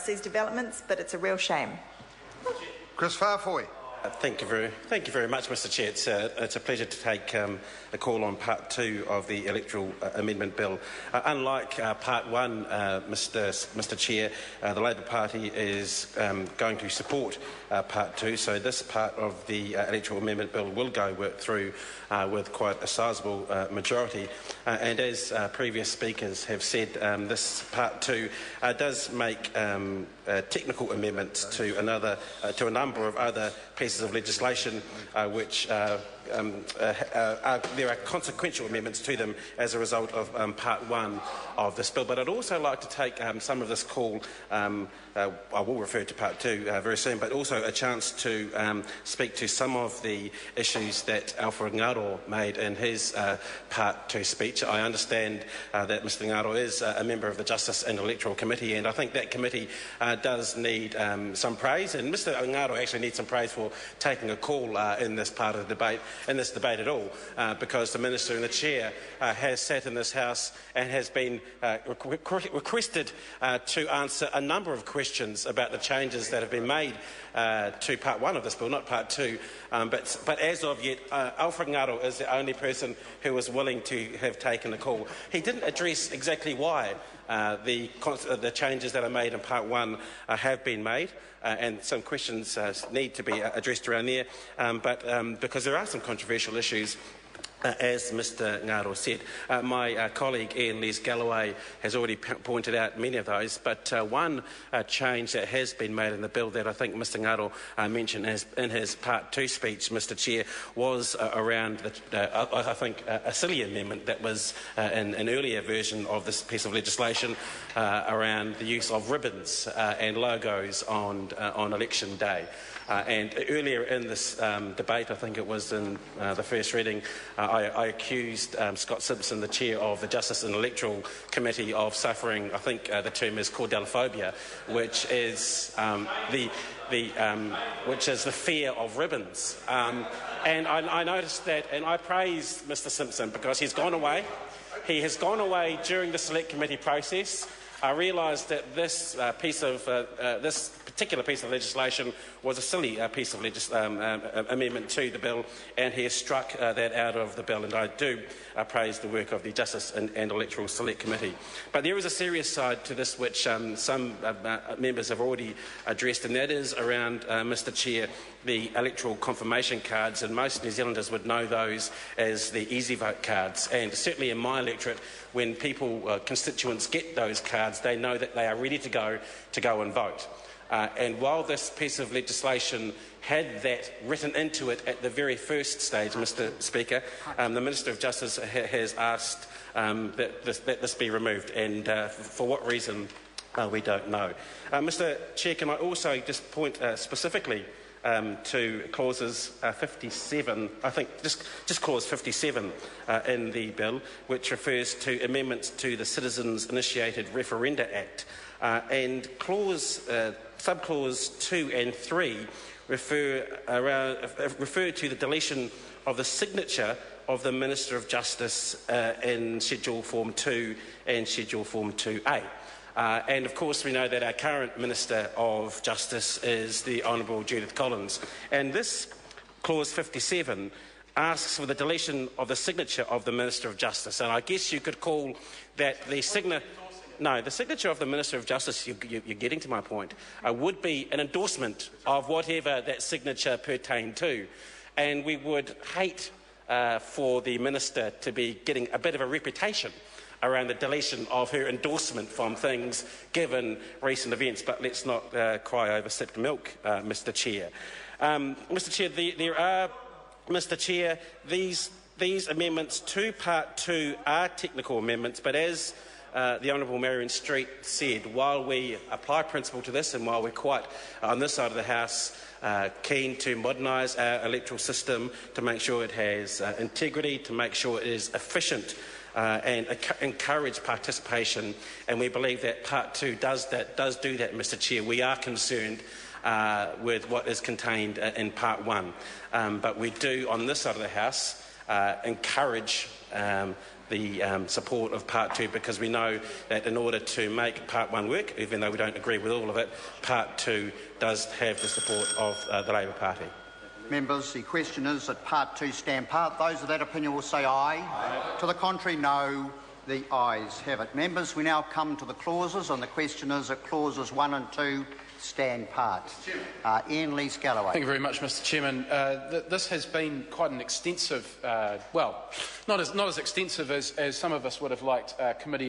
these developments, but it's a real shame. Chris Farfoy. Thank you very much, Mr. Chair. It's a pleasure to take a call on Part 2 of the Electoral Amendment Bill. Unlike Part 1, Mr. Chair, the Labor Party is going to support Part 2, so this part of the Electoral Amendment Bill will go through with quite a sizable majority. And as previous speakers have said, this Part 2 does make technical amendments to a number of other pieces of legislation which there are consequential amendments to them as a result of Part 1 of this bill. But I'd also like to take some of this call, I will refer to Part 2 very soon, but also a chance to speak to some of the issues that Alfred Ngaro made in his Part 2 speech. I understand that Mr Ngaro is a member of the Justice and Electoral Committee, and I think that committee does need some praise, and Mr Ngaro actually needs some praise for taking a call in this part of the debate, in this debate at all, because the Minister and the Chair has sat in this House and has been requested to answer a number of questions about the changes that have been made to Part 1 of this bill, not Part 2. But as of yet, Alfred Ngaro is the only person who was willing to have taken the call. He didn't address exactly why the changes that are made in Part 1 have been made, and some questions need to be addressed around there, but because there are some controversial issues, as Mr Ngaro said. My colleague Ian Les-Galloway has already pointed out many of those, but one change that has been made in the bill that I think Mr Ngaro mentioned in his Part 2 speech, Mr Chair, was around, I think, a silly amendment that was in an earlier version of this piece of legislation around the use of ribbons and logos on election day. And earlier in this debate, I think it was in the first reading, I accused Scott Simpson, the chair of the Justice and Electoral Committee, of suffering, I think the term is cordellophobia, which is the fear of ribbons. And I noticed that, and I praised Mr Simpson because he's gone away. He has gone away during the Select Committee process. I realised that this particular piece of legislation was a silly piece of amendment to the bill, and he has struck that out of the bill, and I do praise the work of the Justice and Electoral Select Committee. But there is a serious side to this which some members have already addressed, and that is around, Mr Chair, the electoral confirmation cards, and most New Zealanders would know those as the Easy Vote cards, and certainly in my electorate, when constituents get those cards, they know that they are ready to go and vote. And while this piece of legislation had that written into it at the very first stage, Mr Speaker, the Minister of Justice has asked that this be removed, and for what reason we don't know. Mr Chair, can I also just point specifically to clauses 57, I think just clause 57 in the bill, which refers to amendments to the Citizens Initiated Referenda Act, and subclause 2 and 3 refer to the deletion of the signature of the Minister of Justice in Schedule Form 2 and Schedule Form 2A. And of course we know that our current Minister of Justice is the Honourable Judith Collins. And this clause 57 asks for the deletion of the signature of the Minister of Justice. And I guess you could call that the signature of the Minister of Justice, you're getting to my point, would be an endorsement of whatever that signature pertained to. And we would hate for the Minister to be getting a bit of a reputation around the deletion of her endorsement from things given recent events. But let's not cry over sipped milk, Mr Chair. Mr Chair, Mr Chair, these amendments to Part 2 are technical amendments, but as the Honourable Marion Street said, while we apply principle to this, and while we're quite, on this side of the House, keen to modernise our electoral system, to make sure it has integrity, to make sure it is efficient, and encourage participation, and we believe that Part 2 does do that, Mr Chair. We are concerned with what is contained in Part 1, but we do, on this side of the House, encourage support of Part 2, because we know that in order to make Part 1 work, even though we don't agree with all of it, Part 2 does have the support of the Labour Party. Members, the question is that Part 2 stand part. Those of that opinion will say aye. Aye. To the contrary, no. The ayes have it. Members, we now come to the clauses, and the question is that clauses 1 and 2 stand part. Ian Lees-Galloway. Thank you very much, Mr Chairman. This has been quite an extensive, well, not as extensive as some of us would have liked, committee